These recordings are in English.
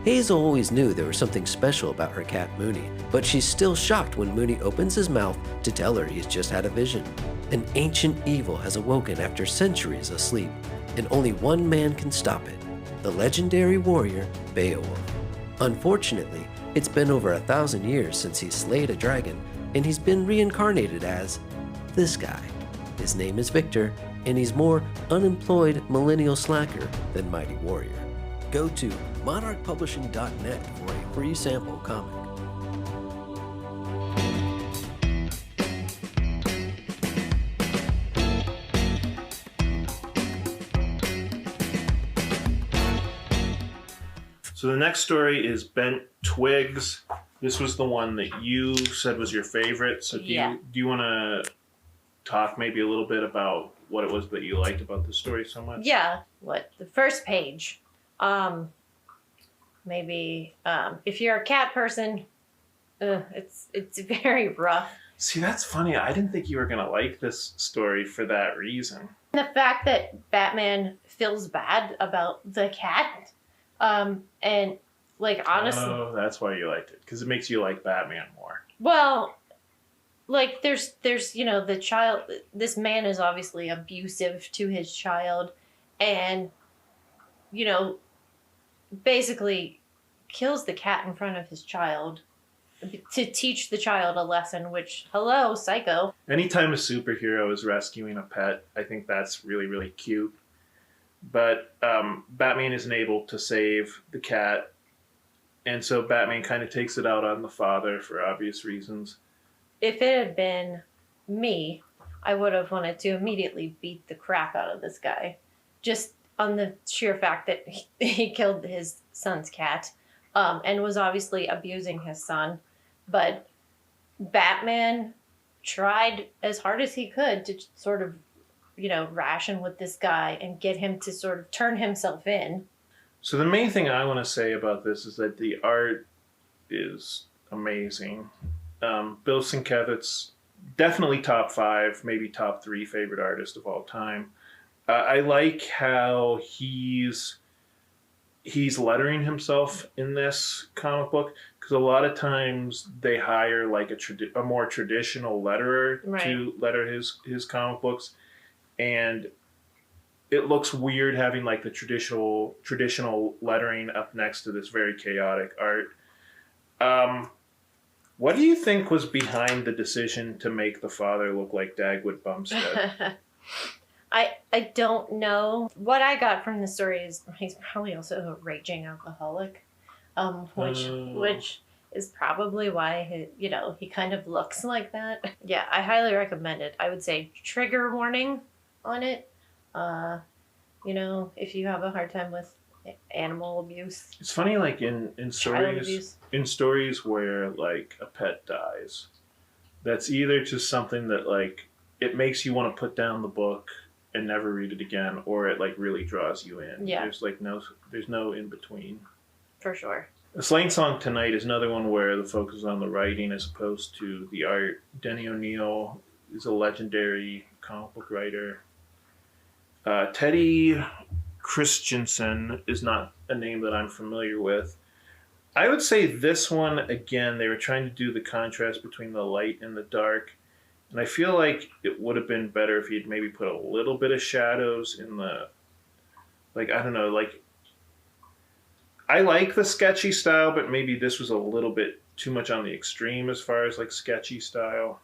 Hazel always knew there was something special about her cat Mooney, but she's still shocked when Mooney opens his mouth to tell her he's just had a vision. An ancient evil has awoken after centuries of sleep, and only one man can stop it, the legendary warrior Beowulf. Unfortunately, it's been over 1,000 years since he slayed a dragon, and he's been reincarnated as this guy. His name is Victor, and he's more unemployed millennial slacker than mighty warrior. Go to monarchpublishing.net for a free sample comic. So the next story is Bent Twigs. This was the one that you said was your favorite. So do you want to talk maybe a little bit about what it was that you liked about the story so much? Yeah. The first page. Maybe if you're a cat person, it's very rough. See, that's funny. I didn't think you were gonna like this story for that reason. The fact that Batman feels bad about the cat, and like honestly, that's why you liked it, because it makes you like Batman more. Well, like there's the child. This man is obviously abusive to his child, and basically kills the cat in front of his child to teach the child a lesson, which, hello, psycho. Anytime a superhero is rescuing a pet, I think that's really, really cute. But Batman isn't able to save the cat, and so Batman kind of takes it out on the father for obvious reasons. If it had been me, I would have wanted to immediately beat the crap out of this guy. Just on the sheer fact that he killed his son's cat, and was obviously abusing his son. But Batman tried as hard as he could to sort of, ration with this guy and get him to sort of turn himself in. So the main thing I want to say about this is that the art is amazing. Bill Sienkiewicz, definitely top 5, maybe top 3 favorite artist of all time. I like how he's lettering himself in this comic book, because a lot of times they hire like a more traditional letterer to letter his comic books, and it looks weird having like the traditional lettering up next to this very chaotic art. What do you think was behind the decision to make the father look like Dagwood Bumstead? I don't know. What I got from the story is he's probably also a raging alcoholic, which is probably why he kind of looks like that. Yeah, I highly recommend it. I would say trigger warning on it. If you have a hard time with animal abuse. It's funny, like in stories where like a pet dies, that's either just something that like it makes you want to put down the book and never read it again, or it like really draws you in. Yeah. There's no in between. For sure. A Slain Song Tonight is another one where the focus is on the writing as opposed to the art. Denny O'Neil is a legendary comic book writer. Teddy Christensen is not a name that I'm familiar with. I would say this one, again, they were trying to do the contrast between the light and the dark. And I feel like it would have been better if he'd maybe put a little bit of shadows in the, like, I don't know, like, I like the sketchy style, but maybe this was a little bit too much on the extreme as far as, like, sketchy style.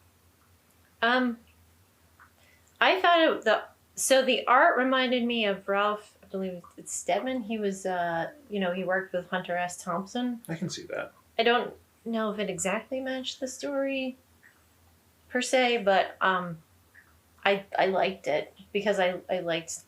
I thought the art reminded me of Ralph, I believe it's Steadman. He was, he worked with Hunter S. Thompson. I can see that. I don't know if it exactly matched the story per se, but I liked it because I liked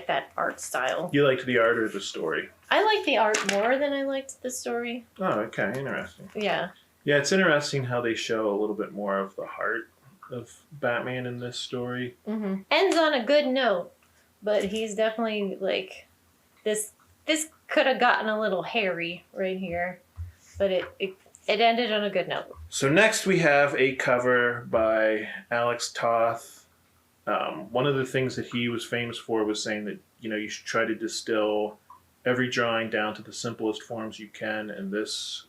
that art style. You liked the art or the story? I liked the art more than I liked the story. Oh, okay, interesting. Yeah. Yeah, it's interesting how they show a little bit more of the heart of Batman in this story. Mm-hmm. Ends on a good note, but he's definitely like this could have gotten a little hairy right here, but it ended on a good note. So next we have a cover by Alex Toth. One of the things that he was famous for was saying that you should try to distill every drawing down to the simplest forms you can, and this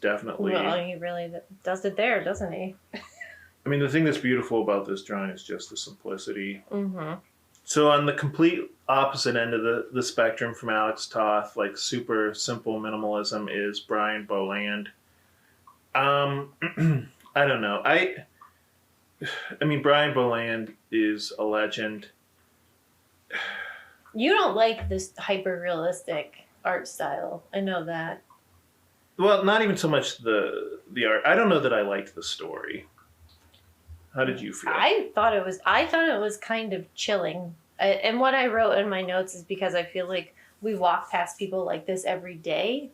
definitely. Well, he really does it there, doesn't he? I mean, the thing that's beautiful about this drawing is just the simplicity. Mm-hmm. So on the complete opposite end of the spectrum from Alex Toth, like super simple minimalism, is Brian Boland. I don't know. I mean, Brian Boland is a legend. You don't like this hyper realistic art style. I know that. Well, not even so much the art. I don't know that I liked the story. How did you feel? I thought it was kind of chilling. And what I wrote in my notes is because I feel like we walk past people like this every day.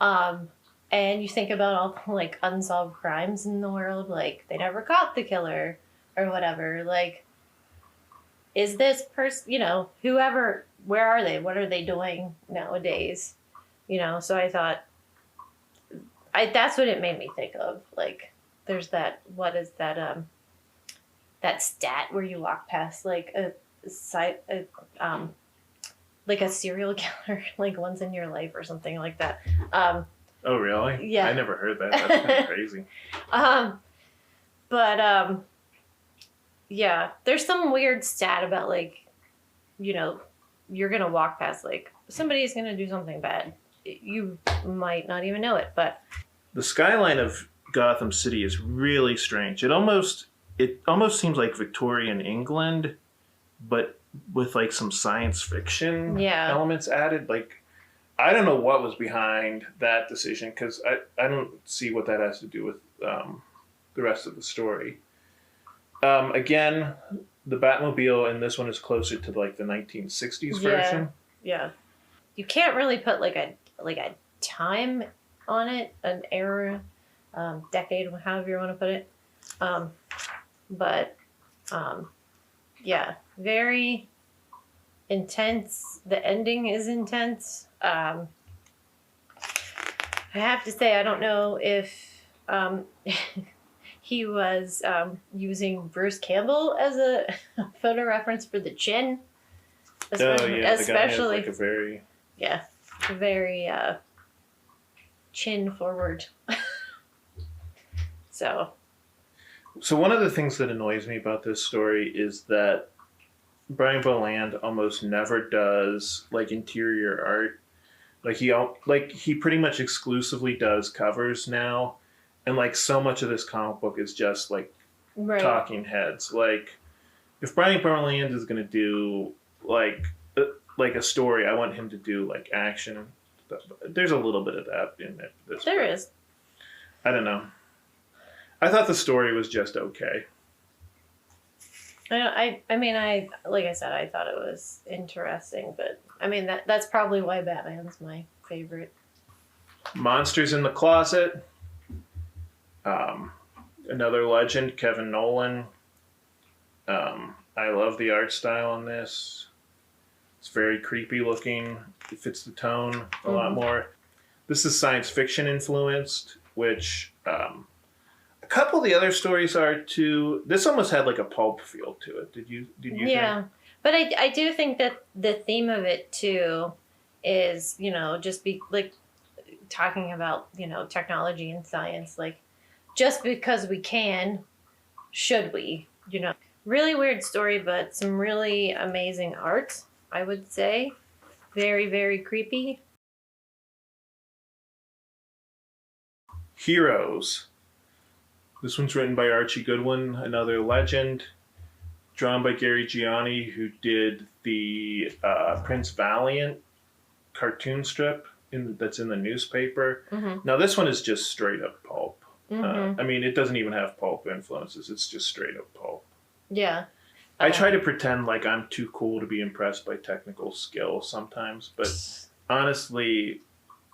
And you think about all the, like, unsolved crimes in the world, like they never caught the killer or whatever. Like, is this person, whoever, where are they? What are they doing nowadays? So I thought, that's what it made me think of. Like, there's that, what is that, that stat where you walk past like like a serial killer, like once in your life or something like that. Oh, really? Yeah. I never heard that. That's kind of crazy. Yeah, there's some weird stat about, like, you're going to walk past, like, somebody's going to do something bad. You might not even know it, but. The skyline of Gotham City is really strange. It almost seems like Victorian England, but with like some science fiction elements added. Like, I don't know what was behind that decision, because I don't see what that has to do with the rest of the story. Again, the Batmobile in this one is closer to like the 1960s version. Yeah. You can't really put like a time on it, an era, decade, however you want to put it. Yeah, very intense. The ending is intense. I have to say, I don't know if he was using Bruce Campbell as a photo reference for the chin. Especially, the guy has like a very chin forward. So one of the things that annoys me about this story is that Brian Boland almost never does like interior art. Like he pretty much exclusively does covers now, and like so much of this comic book is just like talking heads. Like, if Brian Boland is going to do like a story, I want him to do like action. There's a little bit of that in it. There is. I don't know. I thought the story was just okay. I mean, like I said, I thought it was interesting, but I mean, that's probably why Batman's my favorite. Monsters in the Closet. Another legend, Kevin Nolan. I love the art style on this. It's very creepy looking. It fits the tone a lot more. This is science fiction influenced, which a couple of the other stories are too. This almost had like a pulp feel to it. Did you Yeah, think? But I do think that the theme of it too is, just be like talking about, technology and science. Like, just because we can, should we? Really weird story, but some really amazing art, I would say. Very, very creepy. Heroes. This one's written by Archie Goodwin, another legend. Drawn by Gary Gianni, who did the Prince Valiant cartoon strip that's in the newspaper. Now this one is just straight up pulp. I mean, it doesn't even have pulp influences. It's just straight up pulp. Yeah. I try to pretend like I'm too cool to be impressed by technical skill sometimes, but honestly,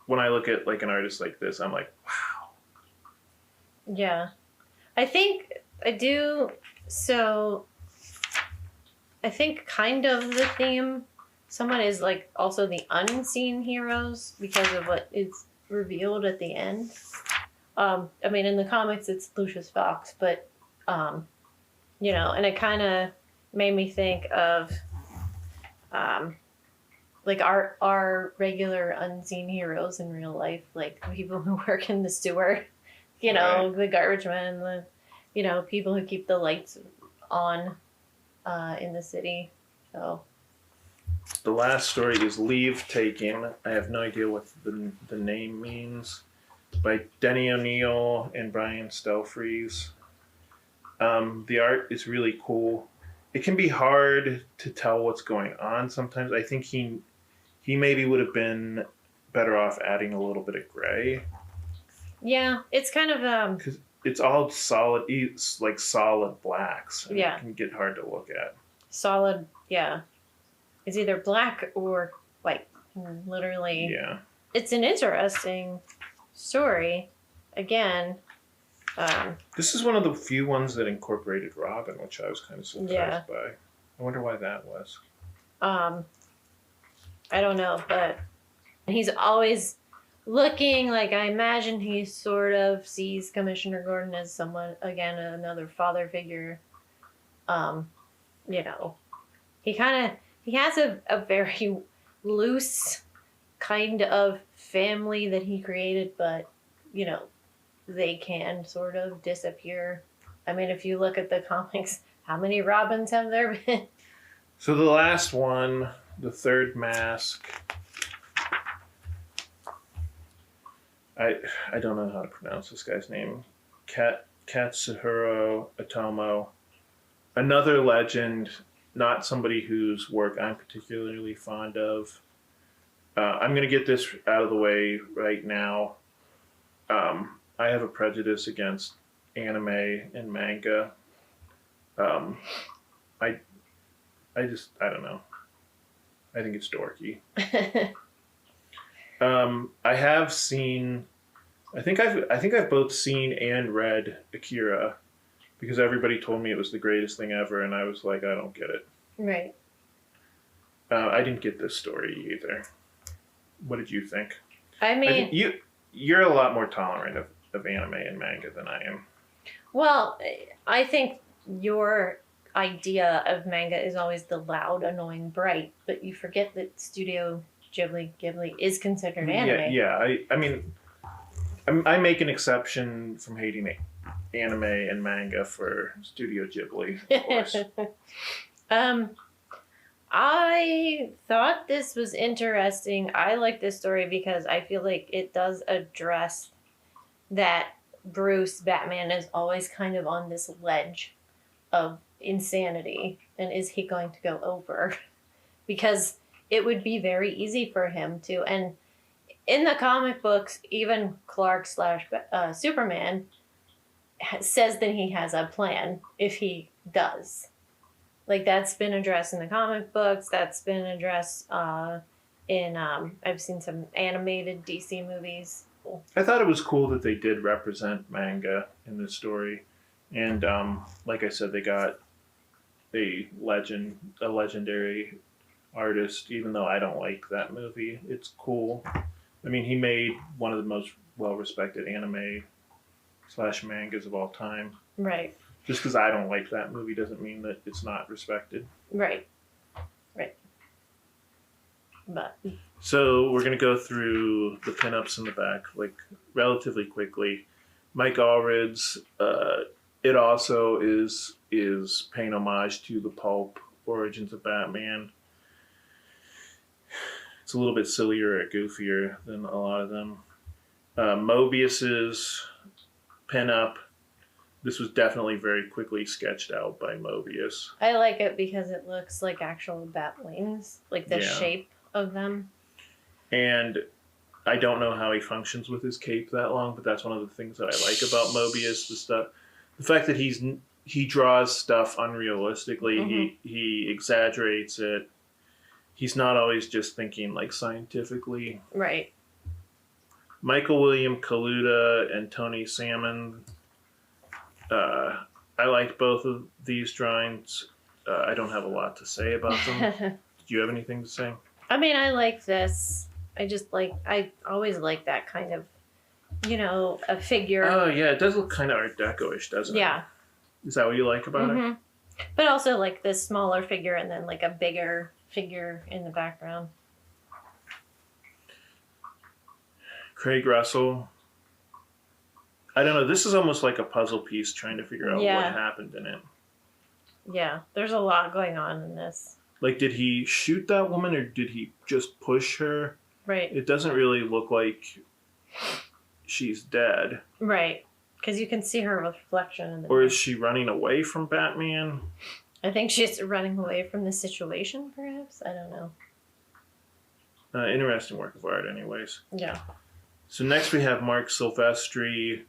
when I look at like an artist like this, I'm like, wow. Yeah. I think I do. So I think kind of the theme somewhat is like also the unseen heroes because of what is revealed at the end. I mean, in the comics, it's Lucius Fox, but, and it kind of made me think of, like our regular unseen heroes in real life, like the people who work in the sewer, you know, the garbage men, the, you know, people who keep the lights on in the city. So The last story is Leave Taking. I have no idea what the name means. By Denny O'Neil and Brian Stelfreeze. The art is really cool. It can be hard to tell what's going on sometimes. I think he maybe would have been better off adding a little bit of gray. yeah, it's kind of Because it's all solid, it's like solid blacks. And Yeah. It can get hard to look at. solid. Yeah, it's either black or white. Literally, Yeah. it's an interesting story. Again, This is one of the few ones that incorporated Robin, which I was kind of surprised Yeah. by. I wonder why that was. I don't know, but he's always looking like, I imagine he sort of sees Commissioner Gordon as someone, again, another father figure. You know, he has a very loose kind of family that he created, but, you know, they can sort of disappear. I mean, if you look at the comics, how many Robins have there been? So the last one, the third mask. I don't know how to pronounce this guy's name. Katsuhiro Otomo. Another legend, not somebody whose work I'm particularly fond of. I'm going to get this out of the way right now. I have a prejudice against anime and manga. I don't know. I think it's dorky. I have seen. I think I've both seen and read Akira, because everybody told me it was the greatest thing ever, and I was like, I don't get it. Right. I didn't get this story either. What did you think? I mean, I think you're a lot more tolerant of anime and manga than I am. well, I think your idea of manga is always the loud, annoying, bright, but you forget that Studio Ghibli is considered anime. Yeah. I mean, I make an exception from hating anime and manga for Studio Ghibli, of course. I thought this was interesting. I like this story because I feel like it does address that Bruce Batman is always kind of on this ledge of insanity, and is he going to go over? Because it would be very easy for him to. And in the comic books, even Clark / Superman says that he has a plan if he does. Like, that's been addressed in the comic books. That's been addressed in I've seen some animated DC movies. I thought it was cool that they did represent manga in this story, and like I said, they got a legendary artist. Even though I don't like that movie, it's cool. I mean, he made one of the most well-respected anime / mangas of all time. Right. Just because I don't like that movie doesn't mean that it's not respected. Right. But So we're going to go through the pinups in the back, like, relatively quickly. Mike Allred's, it also is paying homage to the pulp Origins of Batman. It's a little bit sillier or goofier than a lot of them. Mobius's pinup. This was definitely very quickly sketched out by Mobius. I like it because it looks like actual bat wings, like the shape of them. And I don't know how he functions with his cape that long, but that's one of the things that I like about Mobius. The fact that he draws stuff unrealistically. Mm-hmm. He exaggerates it. He's not always just thinking like scientifically. Right. Michael William Kaluta and Tony Salmon. I liked both of these drawings. I don't have a lot to say about them. Do you have anything to say? I mean, I like this. I always like that kind of, a figure. Oh, yeah, it does look kind of Art Deco-ish, doesn't it? Yeah. Is that what you like about it? But also like this smaller figure and then like a bigger figure in the background. Craig Russell. I don't know. This is almost like a puzzle piece trying to figure out what happened in it. Yeah, there's a lot going on in this. Like, did he shoot that woman or did he just push her? Right. It doesn't really look like she's dead. Right. Because you can see her reflection in the Or is she running away from Batman? I think she's running away from the situation, perhaps. I don't know. Interesting work of art, anyways. Yeah. So next we have Mark Silvestri.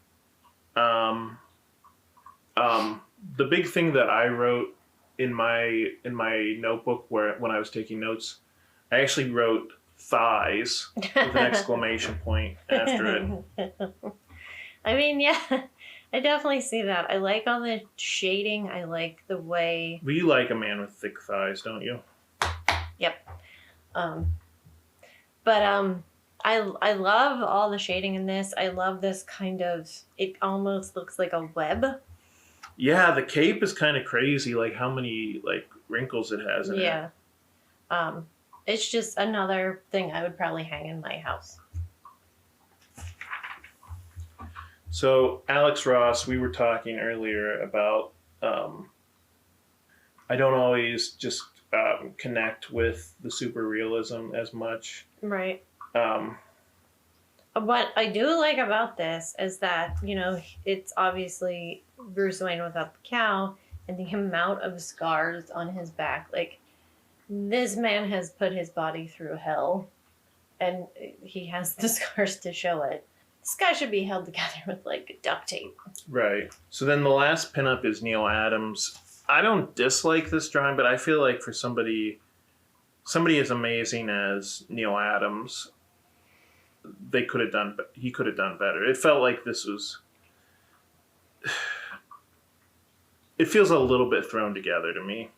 The big thing that I wrote in my notebook when I was taking notes, I actually wrote thighs with an exclamation point after it. I mean, yeah, I definitely see that. I like all the shading. I like the way. Well, you like a man with thick thighs, don't you? Yep. But I love all the shading in this. I love this kind of. It almost looks like a web. Yeah, the cape is kind of crazy. Like how many wrinkles it has in it. Yeah. It's just another thing I would probably hang in my house. So Alex Ross, we were talking earlier about I don't always just connect with the super realism as much. Right. What I do like about this is that, it's obviously Bruce Wayne without the cowl and the amount of scars on his back. Like, this man has put his body through hell and he has the scars to show it. This guy should be held together with duct tape. Right. So then the last pinup is Neil Adams. I don't dislike this drawing, but I feel like for somebody as amazing as Neil Adams, he could have done better. It felt like this was. It feels a little bit thrown together to me.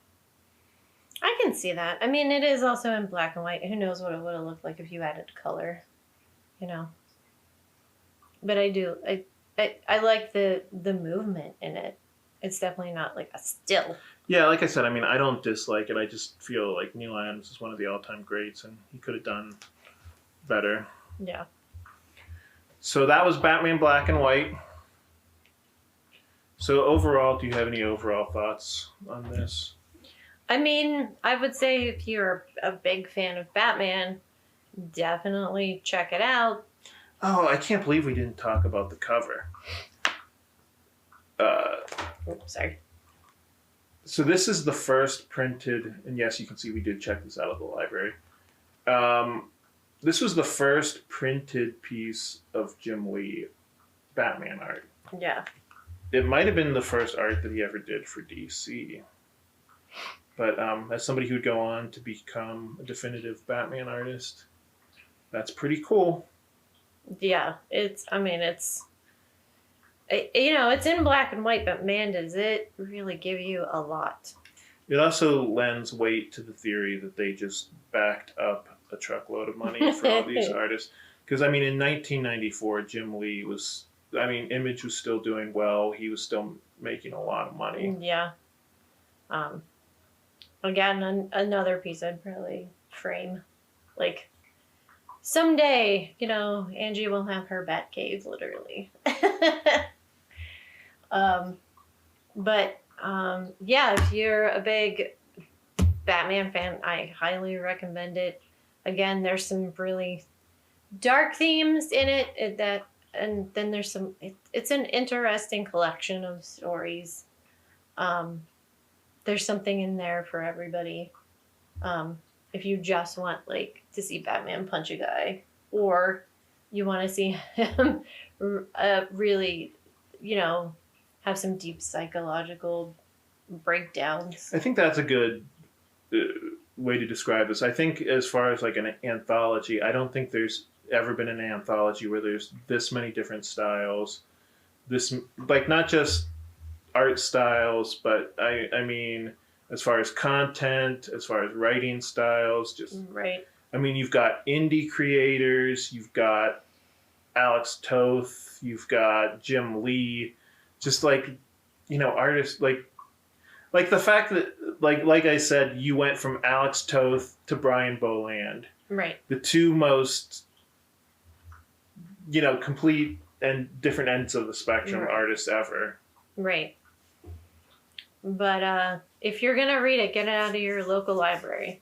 I can see that. I mean, it is also in black and white. Who knows what it would have looked like if you added color, But I do. I like the movement in it. It's definitely not like a still. Yeah, like I said, I mean, I don't dislike it. I just feel like Neil Adams is one of the all-time greats, and he could have done better. Yeah. So that was Batman Black and White. So overall, do you have any overall thoughts on this? I mean, I would say if you're a big fan of Batman, definitely check it out. Oh, I can't believe we didn't talk about the cover. Sorry. So this is the first printed, and yes, you can see we did check this out at the library. This was the first printed piece of Jim Lee Batman art. Yeah. It might have been the first art that he ever did for DC. But as somebody who would go on to become a definitive Batman artist, that's pretty cool. Yeah, it's in black and white, but man, does it really give you a lot. It also lends weight to the theory that they just backed up a truckload of money for all these artists. Because, in 1994, Jim Lee Image was still doing well. He was still making a lot of money. Yeah. Again, another piece I'd probably frame. Someday, Angie will have her Bat Cave, literally. Yeah, if you're a big Batman fan, I highly recommend it. Again, there's some really dark themes in it and then there's some. It's an interesting collection of stories. There's something in there for everybody. If you just want to see Batman punch a guy, or you want to see him really, have some deep psychological breakdowns. I think that's a good way to describe this. I think as far as an anthology, I don't think there's ever been an anthology where there's this many different styles. This not just art styles, but I mean as far as content, as far as writing styles, just right. You've got indie creators, you've got Alex Toth, you've got Jim Lee, just artists the fact that like I said, you went from Alex Toth to Brian Boland. Right. The two most complete and different ends of the spectrum Right. artists ever. Right. But if you're gonna read it, get it out of your local library.